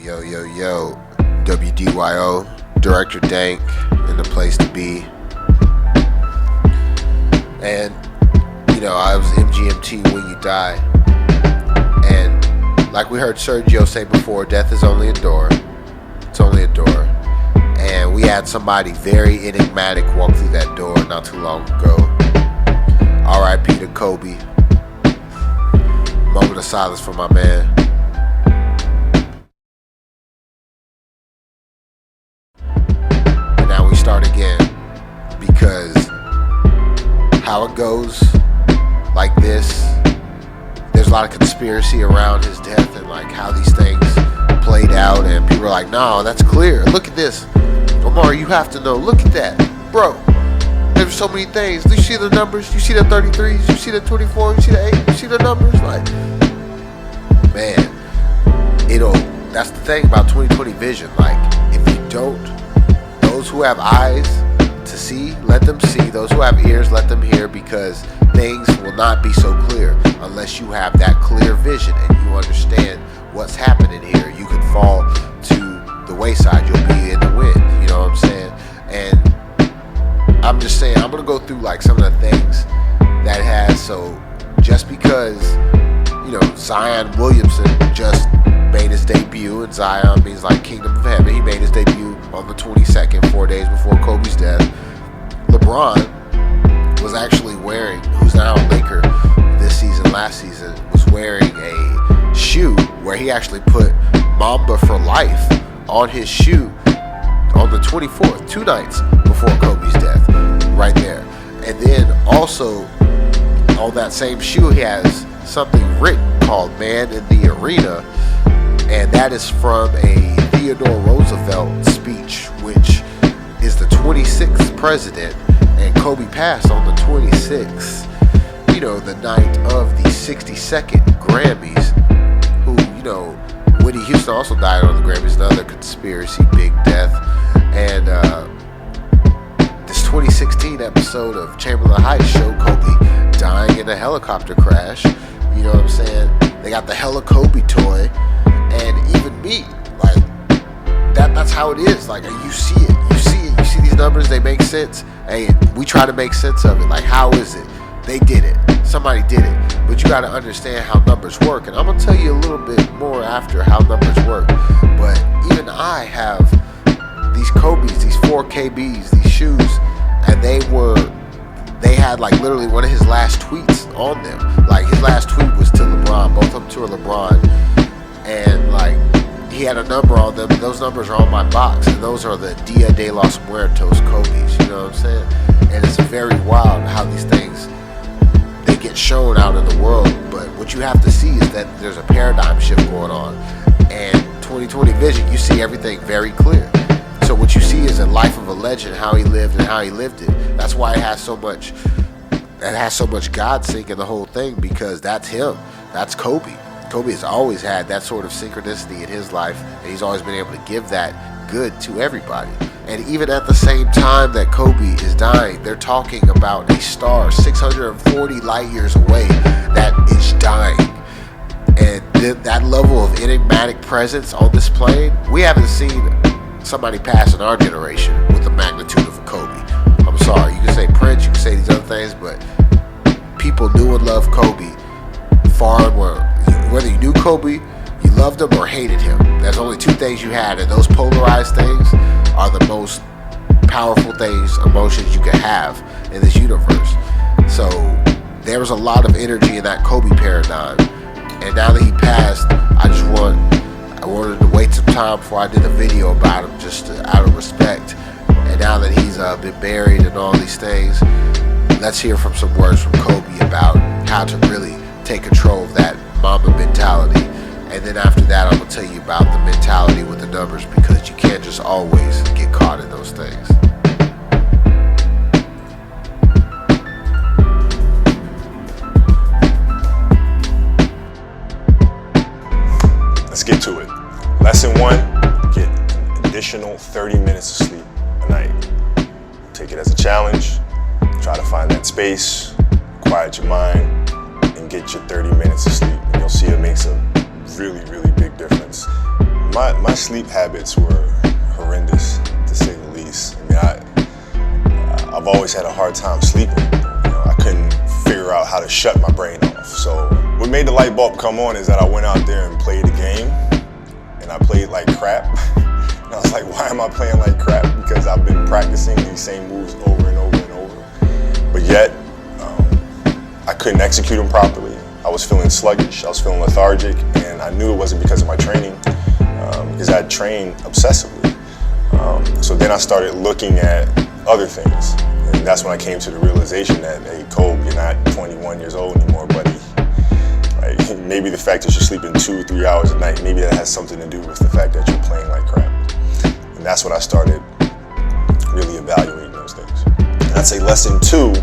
Yo, WDYO, Director Dank, in the place to be. And, I was MGMT When You Die. And like we heard Sergio say before, death is only a door. It's only a door. And we had somebody very enigmatic walk through that door not too long ago. R.I.P. to Kobe. Moment of silence for my man. And now we start again, because how it goes like this, there's a lot of conspiracy around his death and like how these things played out, and people are like, no, that's clear, look at this, Omar, you have to know, look at that, bro, there's so many things, do you see the numbers, you see the 33s, you see the 24, you see the 8, you see the numbers, like, man, that's the thing about 2020 vision, like, if you don't, those who have eyes to see, let them see, those who have ears, let them hear, because things will not be so clear unless you have that clear vision and you understand what's happening here. You can fall to the wayside, you'll be in the wind, you know what I'm saying? And I'm just saying, I'm gonna go through like some of the things that has, so just because, Zion Williamson just made his debut, and Zion means like Kingdom of Heaven, he made his debut on the 22nd, 4 days before Kobe's death. LeBron was actually wearing, who's now a Laker this season, last season, was wearing a shoe where he actually put Mamba for Life on his shoe on the 24th, 2 nights before Kobe's death, right there. And then also on that same shoe he has something written called Man in the Arena, and that is from a Theodore Roosevelt speech, which is the 26th president, and Kobe passed on the 26th, the night of the 62nd Grammys, who, Whitney Houston also died on the Grammys, another conspiracy, big death. And this 2016 episode of Chamberlain Heights showed Kobe dying in a helicopter crash, you know what I'm saying? They got the Kobe toy, and even me, like, that's how it is, like, you see it, you see these numbers, they make sense, and we try to make sense of it, like, how is it? They did it, somebody did it, but you got to understand how numbers work, and I'm going to tell you a little bit more after how numbers work. But even I have these Kobe's, these 4 KBs, these shoes, and they had like literally one of his last tweets on them, like his last tweet was to LeBron, both of them to LeBron, and like he had a number on them, and those numbers are on my box, and those are the Dia de los Muertos Kobe's, you know what I'm saying? And it's very wild how these things, they get shown out in the world, but what you have to see is that there's a paradigm shift going on, and 2020 vision, you see everything very clear. So what you see is a life of a legend, how he lived and how he lived it. That's why it has so much God sync in the whole thing, because that's him, that's Kobe. Kobe has always had that sort of synchronicity in his life, and he's always been able to give that good to everybody. And even at the same time that Kobe is dying, they're talking about a star 640 light years away that is dying. And that level of enigmatic presence on this plane, we haven't seen somebody pass in our generation with the magnitude of Kobe. I'm sorry, you can say Prince, you can say these other things, but people knew and loved Kobe far and whether you knew Kobe, you loved him or hated him. There's only 2 things you had, and those polarized things are the most powerful things, emotions you can have in this universe. So there was a lot of energy in that Kobe paradigm, and now that he passed, I wanted to wait some time before I did a video about him, just out of respect. And now that he's been buried and all these things, let's hear from some words from Kobe about how to really take control of that Mamba mentality. And then after that, I'm going to tell you about the mentality with the numbers, because you can't just always get caught in those things. Let's get to it. Lesson 1, get an additional 30 minutes of sleep a night. Take it as a challenge. Try to find that space, quiet your mind, and get your 30 minutes of sleep. And you'll see it makes a really, really big difference. my sleep habits were horrendous, to say the least. I mean, I've always had a hard time sleeping. I couldn't figure out how to shut my brain off. So what made the light bulb come on is that I went out there and played a game, and I played like crap. And I was like, why am I playing like crap? Because I've been practicing these same moves over and over and over. But yet, I couldn't execute them properly. I was feeling sluggish, I was feeling lethargic, and I knew it wasn't because of my training, because I had trained obsessively. So then I started looking at other things, and that's when I came to the realization that, hey, Kobe, you're not 21 years old anymore, buddy. Like, maybe the fact that you're sleeping 2-3 hours a night, maybe that has something to do with the fact that you're playing like crap. And that's when I started really evaluating those things. And I'd say lesson 2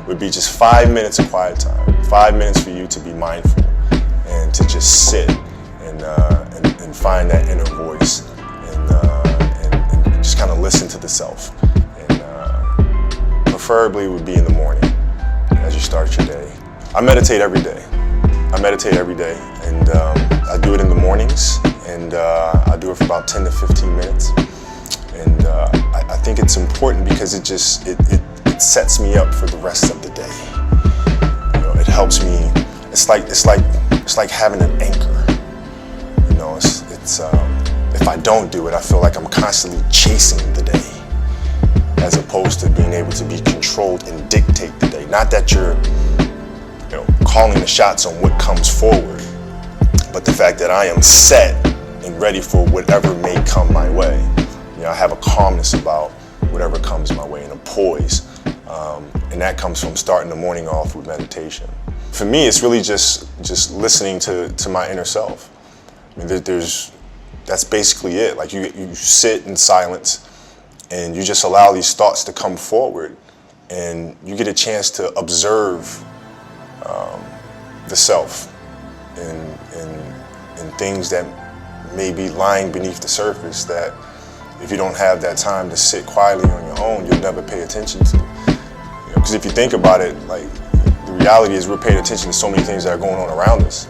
would be just 5 minutes of quiet time. 5 minutes for you to be mindful and to just sit and find that inner voice and just kind of listen to the self. And preferably would be in the morning as you start your day. I meditate every day. And I do it in the mornings, and I do it for about 10 to 15 minutes. And I think it's important because it sets me up for the rest of the day. It helps me. It's like having an anchor. If I don't do it, I feel like I'm constantly chasing the day, as opposed to being able to be controlled and dictate the day. Not that you're, calling the shots on what comes forward, but the fact that I am set and ready for whatever may come my way. I have a calmness about whatever comes my way and a poise. And that comes from starting the morning off with meditation. For me, it's really just listening to my inner self. I mean, that's basically it. Like you sit in silence and you just allow these thoughts to come forward, and you get a chance to observe the self and things that may be lying beneath the surface that if you don't have that time to sit quietly on your own, you'll never pay attention to. Because if you think about it, like, the reality is we're paying attention to so many things that are going on around us.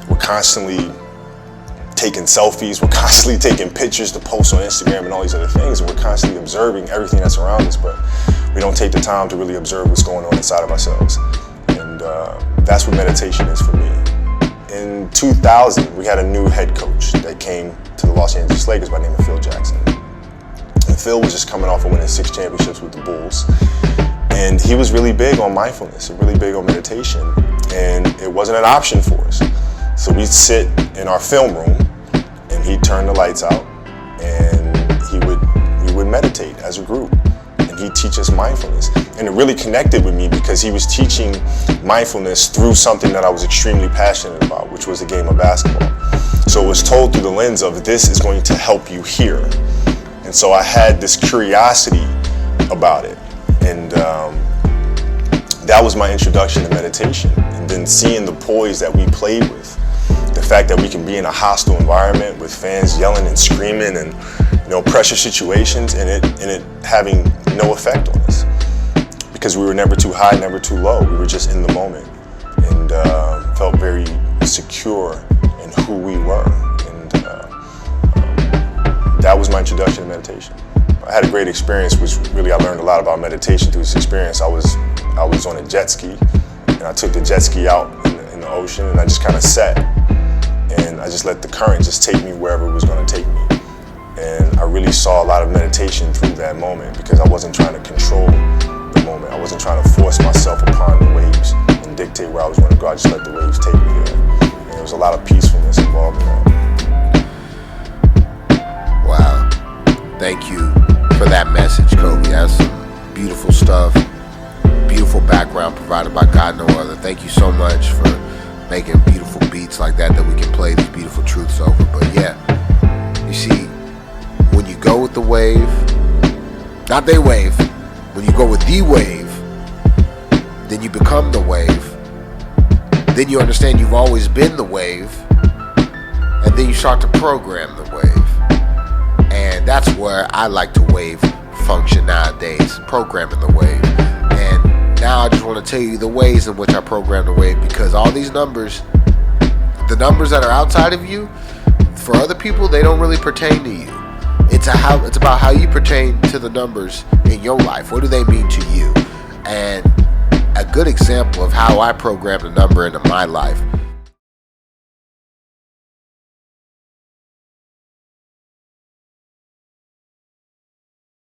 We're constantly taking selfies, we're constantly taking pictures to post on Instagram and all these other things, and we're constantly observing everything that's around us, but we don't take the time to really observe what's going on inside of ourselves. And that's what meditation is for me. In 2000, we had a new head coach that came to the Los Angeles Lakers by the name of Phil Jackson. And Phil was just coming off of winning 6 championships with the Bulls. And he was really big on mindfulness and really big on meditation. And it wasn't an option for us. So we'd sit in our film room and he'd turn the lights out and we would meditate as a group. And he'd teach us mindfulness. And it really connected with me because he was teaching mindfulness through something that I was extremely passionate about, which was the game of basketball. So it was told through the lens of, this is going to help you here. And so I had this curiosity about it. And that was my introduction to meditation. And then seeing the poise that we played with, the fact that we can be in a hostile environment with fans yelling and screaming and pressure situations, and it having no effect on us, because we were never too high, never too low. We were just in the moment, and felt very secure in who we were. And that was my introduction to meditation. I had a great experience, which really I learned a lot about meditation through this experience. I was on a jet ski, and I took the jet ski out in the ocean, and I just kind of sat, and I just let the current just take me wherever it was going to take me. And I really saw a lot of meditation through that moment, because I wasn't trying to control the moment. I wasn't trying to force myself upon the waves and dictate where I was going to go. I just let the waves take me there. And there was a lot of peacefulness involved in that. Wow. Thank you for that message, Kobe. That's some beautiful stuff. Beautiful background provided by God, no other. Thank you so much for making beautiful beats like that we can play these beautiful truths over. But yeah, you see, when you go with the wave, not they wave, when you go with the wave, then you become the wave. Then you understand you've always been the wave, and then you start to program the wave. And that's where I like to wave function nowadays, programming the wave. And now I just want to tell you the ways in which I program the wave, because all these numbers, the numbers that are outside of you, for other people, they don't really pertain to you. It's about how you pertain to the numbers in your life. What do they mean to you? And a good example of how I programmed a number into my life